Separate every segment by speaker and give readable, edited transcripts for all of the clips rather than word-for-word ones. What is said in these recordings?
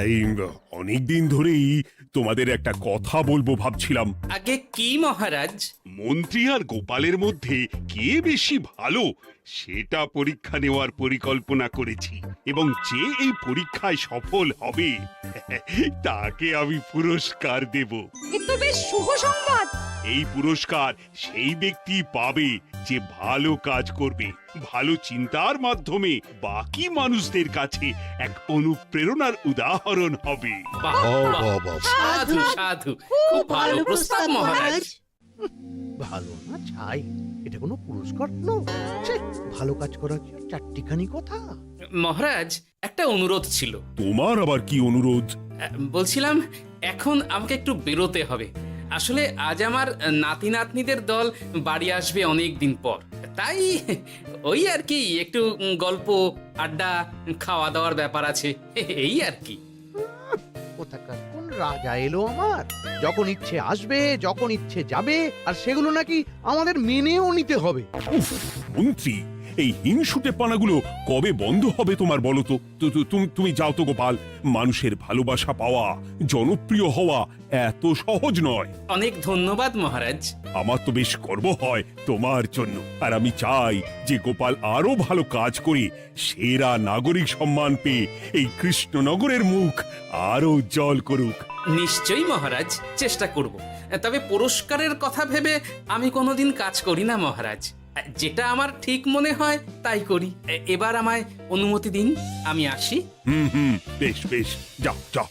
Speaker 1: এই অনেকদিন ধরেই তোমাদের একটা কথা বলবো ভাবছিলাম।
Speaker 2: আগে কি মহারাজ?
Speaker 1: মন্ত্রী আর গোপালের মধ্যে কে বেশি ভালো সেটা পরীক্ষা নেওয়ার পরিকল্পনা করেছি, এবং যে এই পরীক্ষায় সফল হবে তাকে আমি পুরস্কার দেব।
Speaker 3: এ তো বেশ শুভ সংবাদ।
Speaker 1: এই পুরস্কার সেই ব্যক্তি পাবে যে ভালো কাজ করবে, ভালো চিন্তার মাধ্যমে বাকি মানুষদের কাছে এক অনুপ্রেরণার উদাহরণ হবে।
Speaker 2: বাহ, বাহ, সাধু সাধু, খুব ভালো প্রস্তাব মহারাজ।
Speaker 4: ভালো না ছাই, এটা কোনো পুরস্কার নয়। ছে, ভালো কাজ করার কি চারটিখানি কথা?
Speaker 2: মহারাজ, একটা অনুরোধ ছিল।
Speaker 1: তোমার আবার কি অনুরোধ?
Speaker 2: বলছিলাম এখন আমাকে একটু বেরোতে হবে। আসলে আজ আমার নাতি নাতনিদের দল বাড়ি আসবে অনেক দিন পর, তাই ওই আর কি একটু গল্প আড্ডা খাওয়া দাওয়ার ব্যাপার আছে, এই আর কি।
Speaker 4: কোথাকার কোন রাজা এলো আমার? যখন ইচ্ছে আসবে, যখন ইচ্ছে যাবে, আর সেগুলো নাকি আমাদের মেনেও নিতে হবে।
Speaker 1: উফ, মন্ত্রী, এই হিংসুটে পানাগুলো কবে বন্ধ হবে তোমার বলো তো? তুমি যাও তো গোপাল। মানুষের ভালোবাসা পাওয়া, জনপ্রিয় হওয়া এত সহজ নয়।
Speaker 2: অনেক ধন্যবাদ মহারাজ।
Speaker 1: আমার তো বেশ গর্ব হয় তোমার জন্য, আর আমি চাই যে গোপাল আরো ভালো কাজ করে সেরা নাগরিক সম্মান পেয়ে এই কৃষ্ণনগরের মুখ আরো উজ্জ্বল করুক।
Speaker 2: নিশ্চয়ই মহারাজ, চেষ্টা করব। তবে পুরস্কারের কথা ভেবে আমি কোনোদিন কাজ করি না মহারাজ। যেটা আমার ঠিক মনে হয় তাই করি। এবার আমায় অনুমতি দিন, আমি আসি।
Speaker 1: হুম, বেশ বেশ, যাও যাও।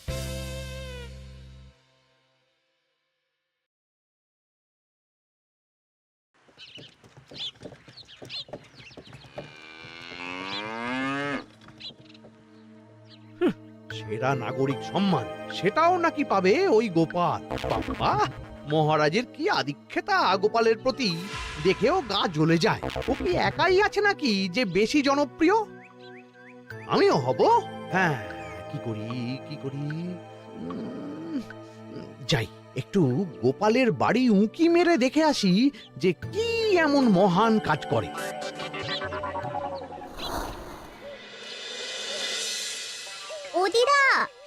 Speaker 4: সেরা নাগরিক সম্মান সেটাও নাকি পাবে ওই গোপাল। বাবা, মহারাজের কি আদিক্ষেতা গোপালের প্রতি, দেখেও গা জ্বলে যায়। ও কি একাই আছে নাকি যে বেশি জনপ্রিয়? আমিও হব। হ্যাঁ, কি করি কি করি? যাই, একটু গোপালের বাড়ি উঁকি মেরে দেখে আসি যে কি এমন মহান কাজ করে।
Speaker 5: ও দিদা,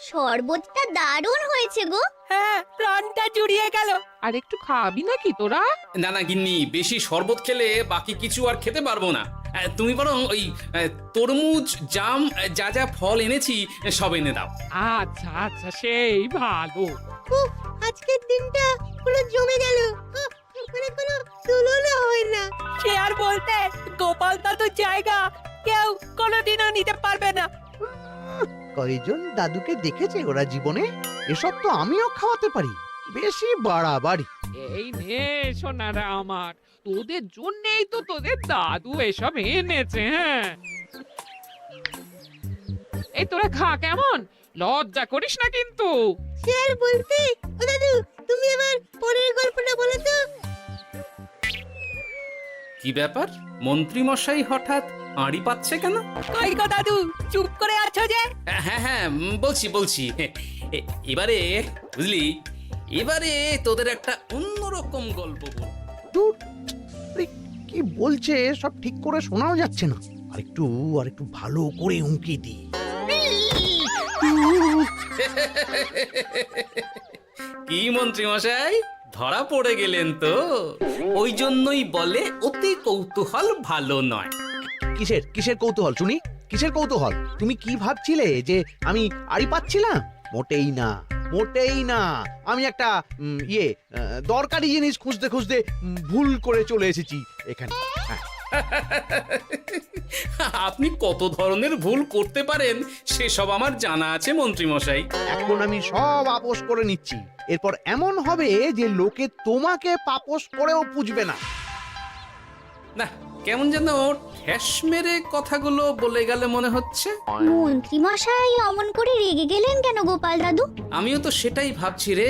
Speaker 5: শরবতটা দারুণ হয়েছে গো।
Speaker 3: হ্যাঁ, প্রাণটা জুড়িয়ে গেল। আর একটু খাবি নাকি তোরা?
Speaker 2: না না গিন্নি, বেশি শরবত খেলে বাকি কিছু আর খেতে পারবো না। তুমি বরং ওই তরমুজ, জাম, যা যা ফল এনেছি সব এনে দাও।
Speaker 3: আচ্ছা আচ্ছা, সেই ভালো।
Speaker 5: উফ, আজকের দিনটা পুরো জমে গেল। মানে কোনো তুলনা হয় না।
Speaker 3: সে আর বলতে, গোপাল দাদুর জায়গা কেউ কোনোদিনও নিতে পারবে না।
Speaker 4: কয়জন দাদুকে দেখেছে ওরা জীবনে? এসব তো আমিও খাওয়াতে পারি। বেশি বাড়াবাড়ি।
Speaker 3: এই নে সোনারা আমার, তোদের জন্যই তো তোদের দাদু এসব এনেছে। হ্যাঁ, এই তোরা খা, কেমন? লজ্জা করিস না কিন্তু।
Speaker 5: সে আর বলতে, ও দাদু, তুমি এবার পরের গল্পটা বলো তো।
Speaker 2: কি ব্যাপার, মন্ত্রী মশাই হঠাৎ আড়ি পাচ্ছে কেন?
Speaker 3: কই গো দাদু, চুপ করে আছো যে?
Speaker 2: হ্যাঁ হ্যাঁ, বলছি। এবারে বুঝলি, এবারে তোদের একটা অন্যরকম গল্প বল।
Speaker 4: ধুর, আরে কি বলছে সব ঠিক করে শোনাও যাচ্ছে না। আর একটু ভালো করে উঁকি দি।
Speaker 2: কি মন্ত্রী মশাই, ধরা পড়ে গেলেন তো? ওই জন্যই বলে অতি কৌতূহল ভালো নয়।
Speaker 4: কিসের কিসের কৌতূহল শুনি? কিসের কৌতূহল? তুমি কি ভাবছিলে যে আমি আড়ি পাচ্ছিলাম? মোটেই না, মোটেই না। আমি একটা দরকারি জিনিস খুঁজতে খুঁজতে ভুল করে চলে এসেছি এখানে। হ্যাঁ,
Speaker 2: আপনি কত ধরনের ভুল করতে পারেন সেসব আমার জানা আছে মন্ত্রী মশাই।
Speaker 4: এখন আমি সব আপোষ করে নিচ্ছি। এরপর এমন হবে যে লোকে তোমাকে পাপোশ করেও পুজবে না।
Speaker 2: না, কেমন যেন ঠেস মেরে কথাগুলো বলে গেলে মনে হচ্ছে।
Speaker 5: মন্ত্রী মশাই অমন করে রেগে গেলেন কেন গোপাল দাদু?
Speaker 2: আমিও তো সেটাই ভাবছি রে।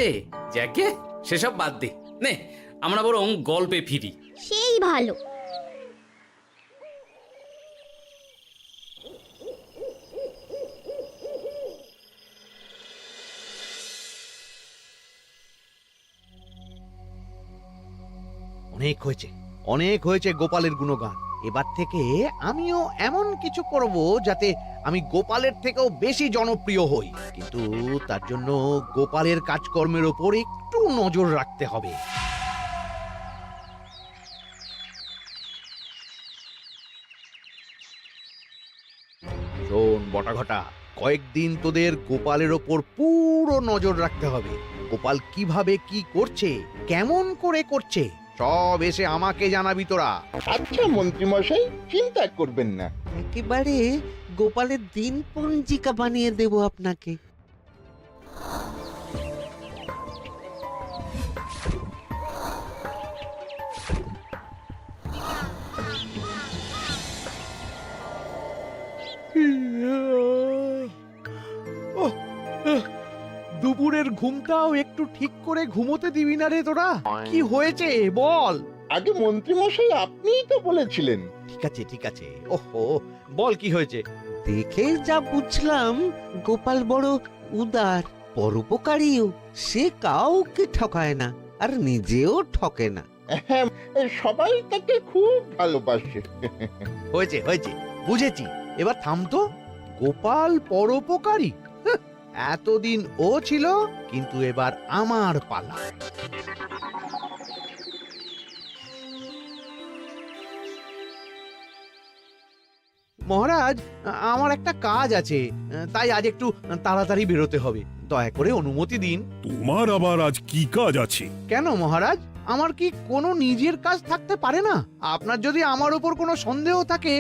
Speaker 2: যাকে সেসব বাদ দে, নে আমরা বরং গল্পে ফিরি।
Speaker 5: সেই ভালো।
Speaker 4: অনেক হয়েছে, অনেক হয়েছে গোপালের গুণগান। এবার থেকে আমিও এমন কিছু করব যাতে আমি গোপালের থেকেও বেশি জনপ্রিয় হই, কিন্তু তার জন্য গোপালের কাজকর্মের ওপর একটু নজর রাখতে হবে। শোন বটাঘটা, কয়েকদিন তোদের গোপালের ওপর পুরো নজর রাখতে হবে। গোপাল কিভাবে কি করছে, কেমন করে করছে, সব এসে আমাকে জানাবি তোরা।
Speaker 6: আচ্ছা মন্ত্রীমশাই, চিন্তা করবেন না।
Speaker 7: একেবারে গোপালের দিন পঞ্জিকা বানিয়ে দেব আপনাকে।
Speaker 4: দুপুরের ঘুমটাও একটু ঠিক করে ঘুমোতে দিবি না রে তোরা? কি হয়েছে বল।
Speaker 6: আগে মন্ত্রীমশাই আপনিই তো বলেছিলেন।
Speaker 4: ঠিক আছে ঠিক আছে, ওহো বল কি হয়েছে।
Speaker 7: দেখে যা বুঝলাম গোপাল বড় উদার, পরোপকারীও। সে কাউকে ঠকায় না, আর নিজেও ঠকে না।
Speaker 6: হ্যাঁ, সবাই তাকে খুব ভালোবাসে।
Speaker 4: হয়েছে হয়েছে, বুঝেছি। এবার থাম তো। গোপাল পরোপকারী? হাহ, এতদিন ও ছিল, কিন্তু এবার আমার পালা। মহারাজ, আমার একটা কাজ আছে, তাই আজ একটু তাড়াতাড়ি বেরোতে হবে। দয়া করে অনুমতি দিন।
Speaker 1: তোমার আবার আজ কি কাজ আছে?
Speaker 4: কেন মহারাজ, আমার কি কোনো নিজের কাজ থাকতে পারে না? আপনার যদি আমার উপর কোনো সন্দেহ থাকে,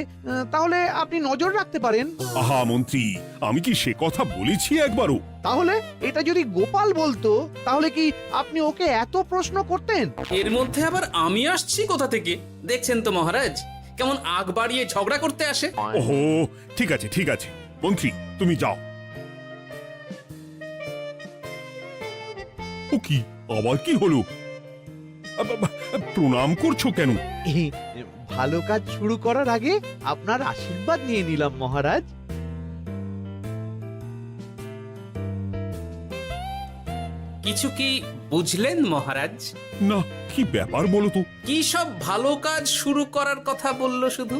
Speaker 4: তাহলে আপনি নজর রাখতে পারেন।
Speaker 1: আহা মন্ত্রী, আমি কি সে কথা বলেছি একবারও?
Speaker 4: তাহলে এটা যদি গোপাল বলতো, তাহলে কি আপনি ওকে এত প্রশ্ন করতেন?
Speaker 2: এর মধ্যে আবার আমি আসছি কোথা থেকে? দেখছেন তো মহারাজ, কেমন আগ বাড়িয়ে ঝগড়া করতে আসে।
Speaker 1: ওহো, ঠিক আছে ঠিক আছে, মন্ত্রী তুমি যাও। ও কি, আবার কি হলো? প্রণাম করছো কেন?
Speaker 4: ভালো কাজ শুরু করার আগে আপনার আশীর্বাদ নিয়ে নিলাম মহারাজ।
Speaker 2: কিছু কি বুঝলেন মহারাজ?
Speaker 1: না, কি ব্যাপার বলো তো?
Speaker 2: কি সব ভালো কাজ শুরু করার কথা বললো শুধু?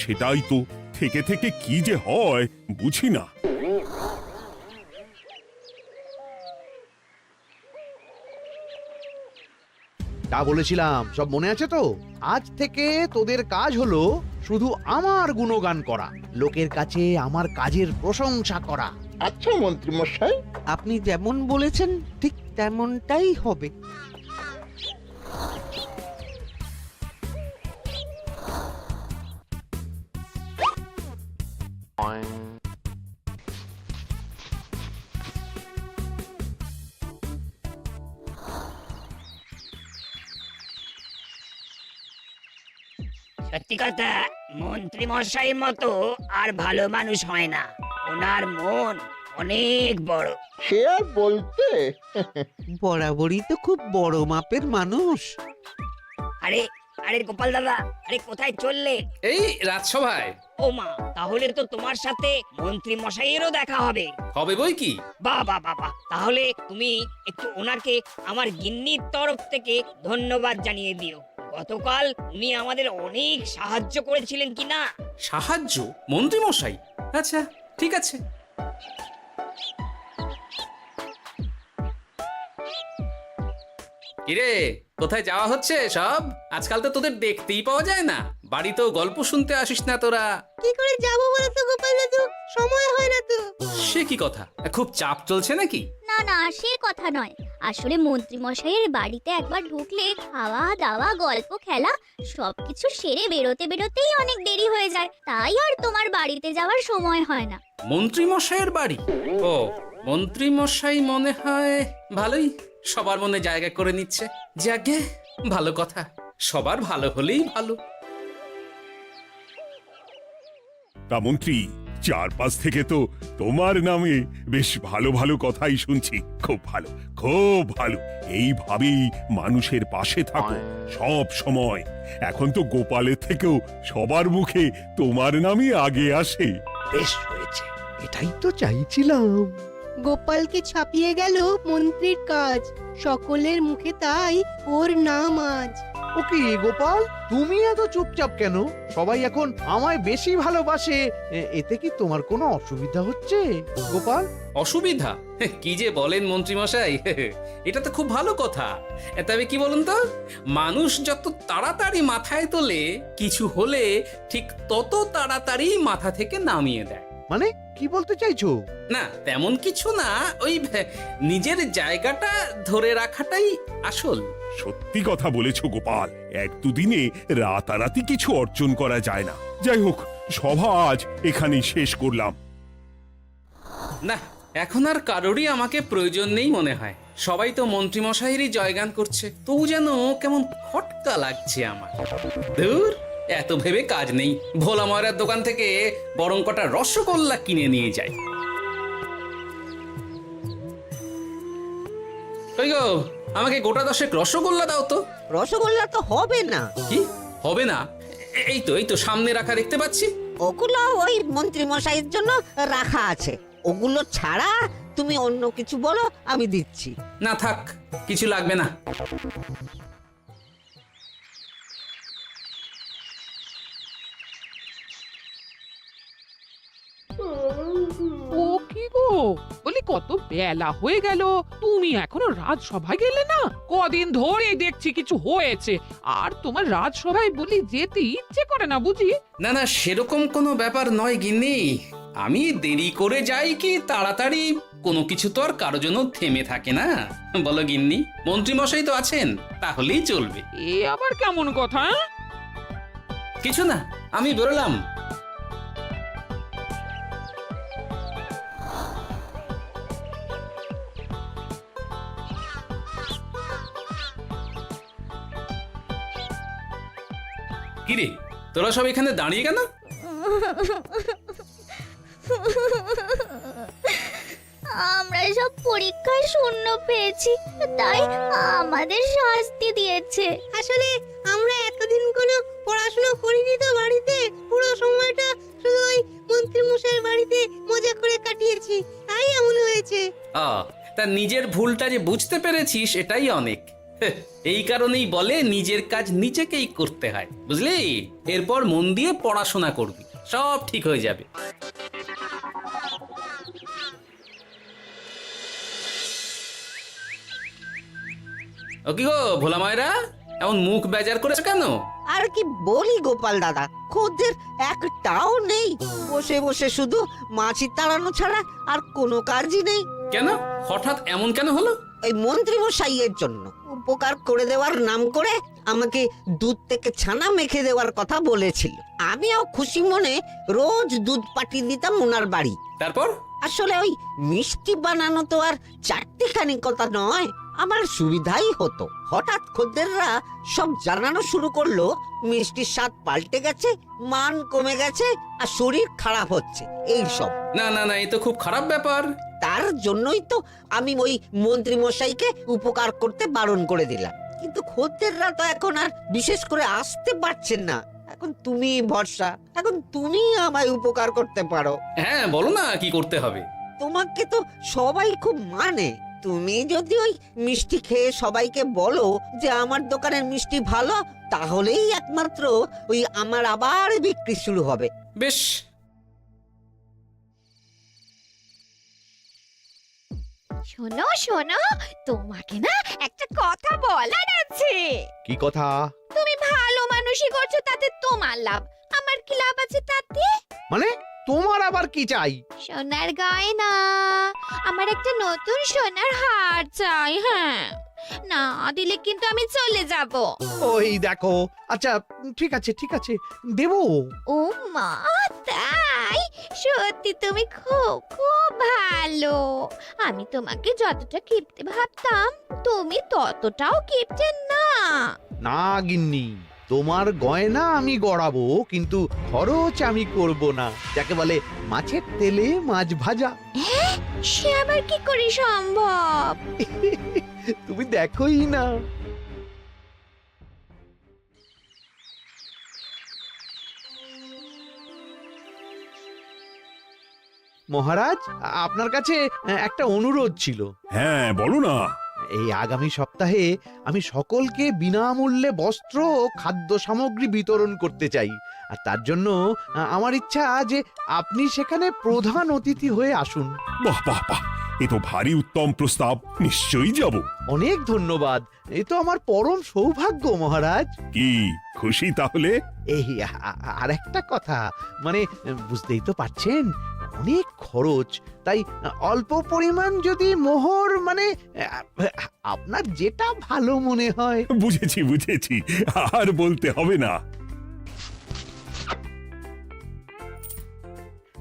Speaker 1: সেটাই তো, থেকে থেকে কি যে হয় বুঝি না।
Speaker 4: তা বলেছিলাম সব মনে আছে তো? আজ থেকে তোদের কাজ হলো শুধু আমার গুণগান করা, লোকের কাছে আমার কাজের প্রশংসা করা।
Speaker 6: আচ্ছা মন্ত্রীমশাই।
Speaker 7: আপনি যেমন বলেছেন ঠিক তেমনটাই হবে।
Speaker 8: সত্যি কথা, মন্ত্রী মশাইয়ের মতো আর ভালো মানুষ হয় না। ওনার মন অনেক বড়।
Speaker 6: সে আর বলতে।
Speaker 7: বরাবরই তো খুব বড় মাপের মানুষ।
Speaker 8: আরে আরে গোপাল দাদা, আরে কোথায় চললে?
Speaker 2: এই রাজসভায়।
Speaker 8: ও মা, তাহলে তো তোমার সাথে মন্ত্রী মশাইয়েরও দেখা হবে।
Speaker 2: হবে বই কি?
Speaker 8: বাবা বাবা, তাহলে তুমি একটু ওনাকে আমার গিন্নির তরফ থেকে ধন্যবাদ জানিয়ে দিও। গতকাল উনি আমাদের অনেক সাহায্য করেছিলেন কিনা।
Speaker 2: সাহায্য? মন্ত্রী মশাই? আচ্ছা ঠিক আছে। কিরে, কোথায় যাওয়া হচ্ছে সব? আজকাল তো তোদের দেখতেই পাওয়া যায় না, বাড়িতেও গল্প শুনতে আসিস না তোরা।
Speaker 5: কি করে যাবো বলতো গোপাল দাদু, সময় হয় না তো।
Speaker 2: সে কি কথা, খুব চাপ চলছে নাকি?
Speaker 9: না না, সে কথা নয়। আসলে মন্ত্রী মশাইয়ের বাড়িতে একবার ঢুকলে খাওয়া দাওয়া গল্প খেলা সবকিছু সেরে বেরোতে বেরোতেই অনেক দেরি হয়ে যায়, তাই আর তোমার বাড়িতে যাওয়ার সময় হয় না।
Speaker 2: মন্ত্রী মশাইয়ের বাড়ি? ও, মন্ত্রী মশাই মনে হয় ভালোই সবার মনে জায়গা করে নিচ্ছে। যাকে ভালো কথা, সবার ভালো হলেই ভালো।
Speaker 1: তা মন্ত্রী, চারপাশ থেকে তো তোমার নামে বেশ ভালো ভালো কথাই শুনছি। খুব ভালো, খুব ভালো। এইভাবেই মানুষের পাশে থাকো সব সময়। এখন তো গোপালের থেকেও সবার মুখে তোমার নামই আগে আসে।
Speaker 4: বেশ হয়েছে, এটাই তো চাইছিলাম।
Speaker 5: গোপালকে ছাপিয়ে গেল মন্ত্রীর কাজ, সকলের মুখে তাই ওর নাম আজ।
Speaker 4: ও কি গোপাল, তুমি এত চুপচাপ কেন? সবাই এখন আমায় বেশি ভালোবাসে, এতে কি তোমার কোনো অসুবিধা হচ্ছে গোপাল?
Speaker 2: অসুবিধা? কি যে বলেন মন্ত্রীমশাই, এটা তো খুব ভালো কথা। তবে কি বলুন তো, মানুষ যত তাড়াতাড়ি মাথায় তোলে, কিছু হলে ঠিক তত তাড়াতাড়ি মাথা থেকে নামিয়ে দেয়।
Speaker 4: মানে কি বলতে চাইছো?
Speaker 2: না তেমন কিছু না, ওই নিজের জায়গাটা ধরে রাখাটাই আসল।
Speaker 1: সত্যি কথা বলেছো গোপাল, এক দুদিনে রাতারাতি কিছু অর্জন করা যায় না। যাই হোক, সভা আজ এখানেই শেষ করলাম।
Speaker 2: না, এখন আর কারোরই আমাকে প্রয়োজন নেই মনে হয়। সবাই তো মন্ত্রীমশাইয়েরই জয়গান করছে, তবু যেন কেমন খটকা লাগছে আমার। ধুর, এত ভেবে কাজ নেই, ভোলা ময়রার দোকান থেকে বরং কটা রসগোল্লা কিনে নিয়ে যাই। কই গো, আমাকে গোটা 10 রসগোল্লা দাও তো।
Speaker 7: রসগোল্লা তো হবে না।
Speaker 2: কি হবে না? এই তো সামনে রাখা দেখতে পাচ্ছি।
Speaker 7: ওগুলো ওই মন্ত্রী মশাইয়ের জন্য রাখা আছে। ওগুলো ছাড়া তুমি অন্য কিছু বলো, আমি দিচ্ছি।
Speaker 2: না থাক, কিছু লাগবে না।
Speaker 3: ও কি গো, বলি কত বেলা হয়ে গেল, তুমি এখনো রাজসভায় গেলে না? কদিন ধরে দেখছি কিছু হয়েছে, আর তোমার রাজসভায় বলি যেতে ইচ্ছে করে না বুঝি?
Speaker 2: না না, সেরকম কোনো ব্যাপার নয় গিন্নি। আমি দেরি করে যাই কি তাড়াতাড়ি, কোনো কিছু তো আর কারো জন্য থেমে থাকে না, বলো গিন্নি? মন্ত্রীমশাই তো আছেন, তাহলেই চলবে।
Speaker 3: এ আবার কেমন কথা?
Speaker 2: কিছু না, আমি বেরোলাম। কিরে, তোরা সব এখানে দাঁড়িয়ে কেন?
Speaker 9: আমরা সব পরীক্ষায় শূন্য পেয়েছি, তাই আমাদের শাস্তি দিয়েছে।
Speaker 5: আসলে আমরা এতদিন কোনো পড়াশোনা করিনি তো বাড়িতে, পুরো সময়টা শুধু ওই মন্ত্রী মশাইয়ের বাড়িতে মজা করে কাটিয়েছি, তাই এমন হয়েছে।
Speaker 2: তা নিজের ভুলটা যে বুঝতে পেরেছিস, এটাই অনেক। এই কারণেই বলে নিজের কাজ নিজেকেই করতে হয়, বুঝলি? এরপর মন দিয়ে পড়াশোনা করবি, সব ঠিক হয়ে যাবে। ও কি গো ভোলা মায়েরা, এমন মুখ বেজার করেছো কেন?
Speaker 7: আর কি বলি গোপাল দাদা, খদ্দের একটাও নেই। বসে বসে শুধু মাছি তাড়ানো ছাড়া আর কোনো কাজই নেই।
Speaker 2: কেন, হঠাৎ এমন কেন হলো?
Speaker 7: ওই মন্ত্রী মশাইয়ের জন্য উপকার করে দেওয়ার নাম করে আমাকে দুধ থেকে ছানা মেখে দেওয়ার কথা বলেছিল। আমিও খুশি মনে রোজ দুধ পাঠিয়ে দিতাম ওনার বাড়ি।
Speaker 2: তারপর?
Speaker 7: আসলে ওই মিষ্টি বানানো তো আর চারটিখানি কথা নয়, আমার সুবিধাই হতো। হঠাৎ খদ্দেররা সব জানানো শুরু করলো মিষ্টির স্বাদ পাল্টে গেছে, মান কমে গেছে, আর শরীর খারাপ হচ্ছে, এই সব।
Speaker 2: না না না, এই তো খুব খারাপ ব্যাপার।
Speaker 7: তার জন্যই তো আমি ওই মন্ত্রী মশাইকে উপকার করতে বারণ করে দিলাম। কিন্তু খদ্দেররা তো এখন আর বিশেষ করে আসতে পারছেন না। এখন তুমি ভরসা, এখন তুমি আমায় উপকার করতে পারো।
Speaker 2: হ্যাঁ বলো না, কি করতে হবে?
Speaker 7: তোমাকে তো সবাই খুব মানে। তুমি যদি ওই মিষ্টি খেয়ে সবাইকে বলো যে আমার দোকানের মিষ্টি ভালো, তাহলেই একমাত্র ওই আমার আবার বিক্রি শুরু হবে।
Speaker 2: বেশ।
Speaker 9: শোনো শোনো, তোমাকে না একটা কথা বলার আছে।
Speaker 4: কি কথা?
Speaker 9: তুমি ভালো মানুষই করছো, তাতে তোমার লাভ, আমার কি লাভ আছে তাতে?
Speaker 4: মানে তোমার আবার কি চাই?
Speaker 9: সোনার গয়না, আমার একটা নতুন সোনার হার চাই। হ্যাঁ, না দিলে কিন্তু আমি চলে যাব।
Speaker 4: ওই দেখো, আচ্ছা ঠিক আছে ঠিক আছে, দেবো।
Speaker 9: ও মা, তাই? সত্যি তুমি খুব খুব ভালো। আমি তোমাকে যতটা কিপটে ভাবতাম, তুমি ততটাও কিপটে না।
Speaker 4: না গিন্নি, তোমার গয়না আমি গড়াবো, কিন্তু খরচ আমি করব না। যাকে বলে মাছের তেলে মাছ ভাজা।
Speaker 9: সে আবার কি করে সম্ভব?
Speaker 4: তুমি দেখোই না। মহারাজ, আপনার কাছে একটা অনুরোধ ছিল।
Speaker 1: হ্যাঁ বলো না।
Speaker 4: এই আগামী সপ্তাহে আমি সকলকে বিনামূল্যে বস্ত্র ও খাদ্য সামগ্রী বিতরণ করতে চাই। আর তার জন্য আমার ইচ্ছা যে আপনি সেখানে প্রধান অতিথি হয়ে আসুন।
Speaker 1: বাহ বাহ বাহ, এ তো ভারী উত্তম প্রস্তাব, নিশ্চয়ই যাব।
Speaker 4: অনেক ধন্যবাদ, এ তো আমার পরম সৌভাগ্য মহারাজ।
Speaker 1: কি খুশি তাহলে?
Speaker 4: এই আর একটা কথা, মানে বুঝতেই তো পারছেন অনেক খরচ, তাই অল্প পরিমাণ যদি মোহর, মানে আপনার যেটা ভালো মনে হয়।
Speaker 1: বুঝেছি বুঝেছি, আর বলতে হবে না।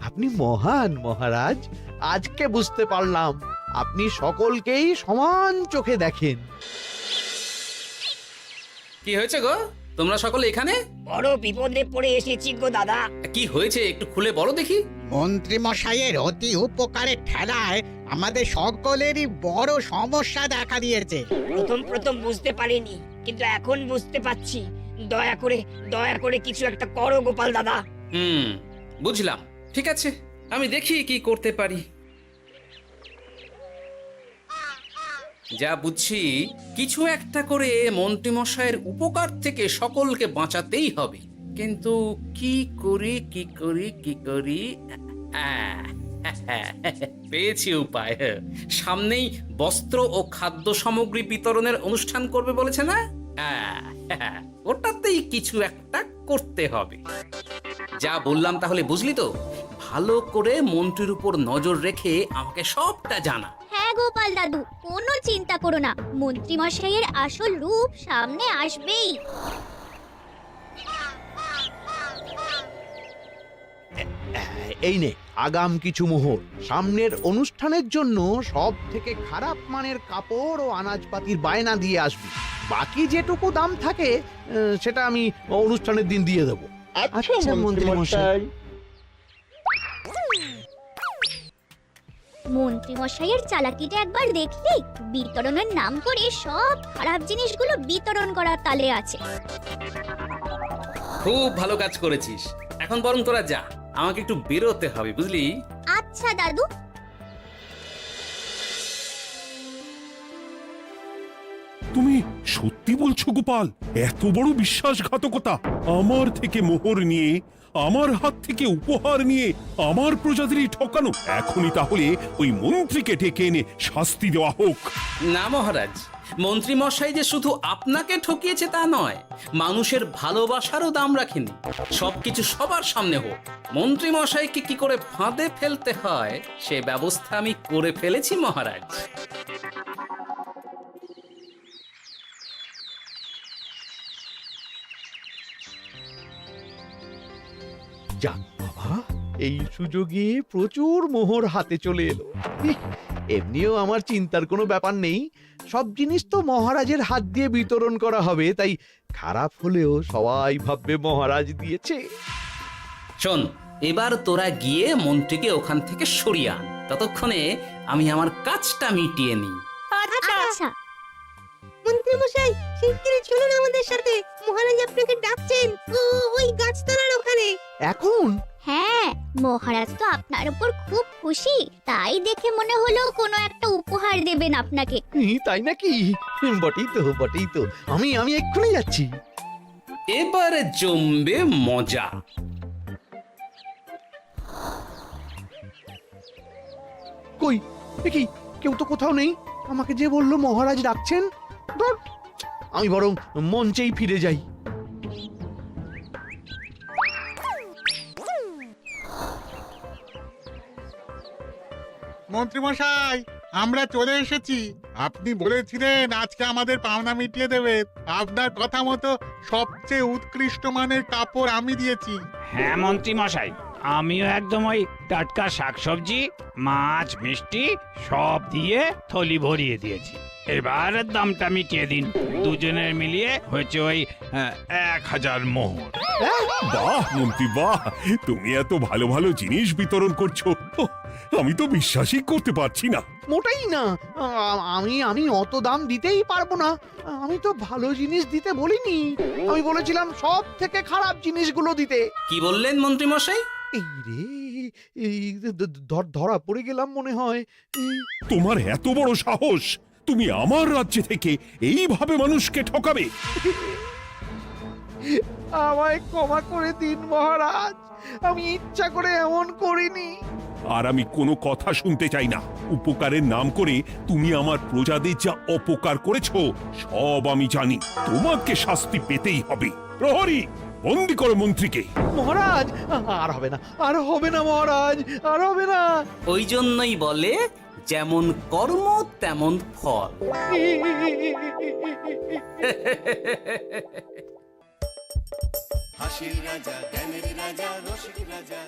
Speaker 4: আপনি মহান মহারাজ, আজকে বুঝতে পারলাম আপনি সকলকেই সমান চোখে দেখেন।
Speaker 2: কি হয়েছে গো, তোমরা সকলে এখানে?
Speaker 8: বড় বিপদে পড়ে এসেছি গো দাদা।
Speaker 2: কি হয়েছে একটু খুলে বলো দেখি।
Speaker 10: মন্ত্রী মশাইয়ের অতি উপকারের ঠেলায় আমাদের সকলেরই বড় সমস্যা দেখা দিয়েছে।
Speaker 8: প্রথম বুঝতে পারিনি, কিন্তু এখন বুঝতে পারছি। দয়া করে কিছু একটা করো গোপাল দাদা।
Speaker 2: বুঝলাম, ঠিক আছে, আমি দেখি কি করতে পারি। যা বুঝছি, কিছু একটা করে মন্ত্রীমশাইয়ের উপকার থেকে সকলকে বাঁচাতেই হবে। কিন্তু কি করি পেয়েছি উপায়। সামনেই বস্ত্র ও খাদ্য সামগ্রী বিতরণের অনুষ্ঠান করবে বলেছে না? ওটাতেই কিছু একটা করতে হবে। যা বললাম তাহলে বুঝলি তো? ভালো করে মন্ত্রীর উপর নজর রেখে আমাকে সবটা জানা।
Speaker 9: হ্যাঁ গোপাল দাদু, কোনো চিন্তা করো না, মন্ত্রী মশাইয়ের আসল রূপ সামনে আসবেই।
Speaker 4: এই নে আগাম কিছু মোহর। সামনের অনুষ্ঠানের জন্য সব থেকে খারাপ মানের কাপড় ও আনাজপাতির বায়না দিয়ে আসবি। বাকি যেটুকু দাম থাকে সেটা আমি অনুষ্ঠানের দিন দিয়ে দেবো।
Speaker 6: আচ্ছা মন্ত্রী মশাই।
Speaker 9: মন্ত্রী মশাইয়ের চালাকিটা একবার দেখলি? বিতরণের নাম করে সব খারাপ জিনিসগুলো বিতরণ করার তালে আছে।
Speaker 2: খুব ভালো কাজ করেছিস। এখন বরং তোরা যা, আমাকে একটু বেরোতে হবে, বুঝলি?
Speaker 9: আচ্ছা দাদু।
Speaker 1: তুমি সত্যি বলছো গোপাল? এত বড় বিশ্বাসঘাতকতা! আমার থেকে মোহর নিয়ে, আমার হাত থেকে উপহার নিয়ে আমার প্রজাদেরই ঠকানো। এখনই তাহলে ওই মন্ত্রীকে ডেকে এনে শাস্তি দেওয়া হোক।
Speaker 2: না মহারাজ, মন্ত্রী মশাই যে শুধু আপনাকে ঠকিয়েছে তা নয়, মানুষের ভালোবাসারও দাম রাখেনি। সবকিছু সবার সামনে হোক। মন্ত্রী মশাইকে কি করে ফাঁদে ফেলতে হয় সে ব্যবস্থা আমি করে ফেলেছি মহারাজ।
Speaker 4: যাক বাবা, এই সুযোগে প্রচুর মোহর হাতে চলে এলো। এমনিও আমার চিন্তার কোনো ব্যাপার নেই, সব জিনিস তো মহারাজের হাত দিয়ে বিতরণ করা হবে, তাই খারাপ হলেও সবাই ভাববে মহারাজ দিয়েছে।
Speaker 2: শোন, এবার তোরা গিয়ে মন্ত্রীকে ওখান থেকে সরিয়ে আন। ততক্ষণে আমি আমার কাজটা মিটিয়ে নিই।
Speaker 9: আচ্ছা।
Speaker 5: মন্ত্রী মশাই, শিগগিরই চলুন আমাদের সাথে, মহারাজ আপনাকে ডাকছেন ওই গাছতলার ওখানে।
Speaker 4: এখন?
Speaker 9: হ্যাঁ, মহারাজ তো আপনার উপর খুব খুশি, তাই দেখে মনে হলো কোনো একটা উপহার দেবেন আপনাকে।
Speaker 4: তাই নাকি? বটেই তো, আমি এক্ষুনি যাচ্ছি।
Speaker 2: এবারে জমবে মজা।
Speaker 4: কই দেখি, কেউ তো কোথাও নেই। আমাকে যে বললো মহারাজ ডাকছেন, ধুর, আমি বরং মঞ্চেই ফিরে যাই।
Speaker 10: মন্ত্রী মশাই, আমরা চলে এসেছি। আপনি বলেছিলেন আজকে আমাদের পাওনা মিটিয়ে দেবেন। আপনার কথা মতো সবচেয়ে উৎকৃষ্ট মানের কাপড় আমি দিয়েছি।
Speaker 11: হ্যাঁ মন্ত্রী মশাই, আমিও একদম ওই টাটকা শাকসবজি, মাছ, মিষ্টি সব দিয়ে থলি ভরিয়ে দিয়েছি। এবার দামটা মিটিয়ে দিন। দুজনের মিলিয়ে হয়েছে ওই 1000 মোহর।
Speaker 1: বাহ মন্ত্রী বাহ, তুমি এত ভালো ভালো জিনিস বিতরণ করছো, ওহ, আমি তো বিশ্বাসই করতে পারছি না।
Speaker 4: মোটাই না, আমি অত দাম দিতেই পারবো না। আমি তো ভালো জিনিস দিতে বলিনি, আমি বলেছিলাম সব থেকে খারাপ জিনিসগুলো দিতে।
Speaker 2: কি বললেন মন্ত্রী মশাই?
Speaker 4: এই রে, এই ধরা পড়ে গেলাম মনে হয়।
Speaker 1: তোমার এত বড় সাহস!
Speaker 12: তুমি আমার রাজ্যে থেকে এইভাবে মানুষকে ঠকাবে?
Speaker 4: আমায় ক্ষমা করে দিন মহারাজ, আমি ইচ্ছা করে এমন করিনি।
Speaker 12: আর আমি কোনো কথা শুনতে চাই না। উপকারের নাম করে তুমি আমার প্রজাদের যা অপকার করেছো সব আমি জানি। তোমাকে শাস্তি পেতেই হবে। প্রহরী, বন্দি করো মন্ত্রীকে।
Speaker 4: মহারাজ, আর হবে না, আর হবে না মহারাজ, আর হবে না।
Speaker 2: ওই জন্যই বলে যেমন কর্ম তেমন ফল।
Speaker 13: হাসির রাজা, জ্ঞানের রাজা, রসিক রাজা।